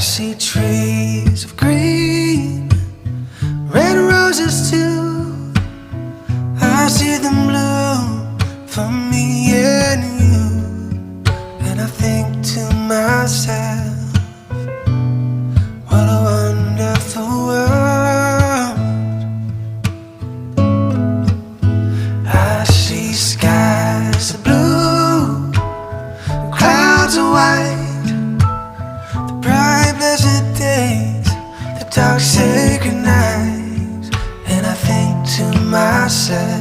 see trees of green, red roses too. I see them bloom for me and you. And I think to myself, what a wonderful world. I see skies of blue, clouds of white, the bright blessed days, the dark sacred nights. And I think to myself,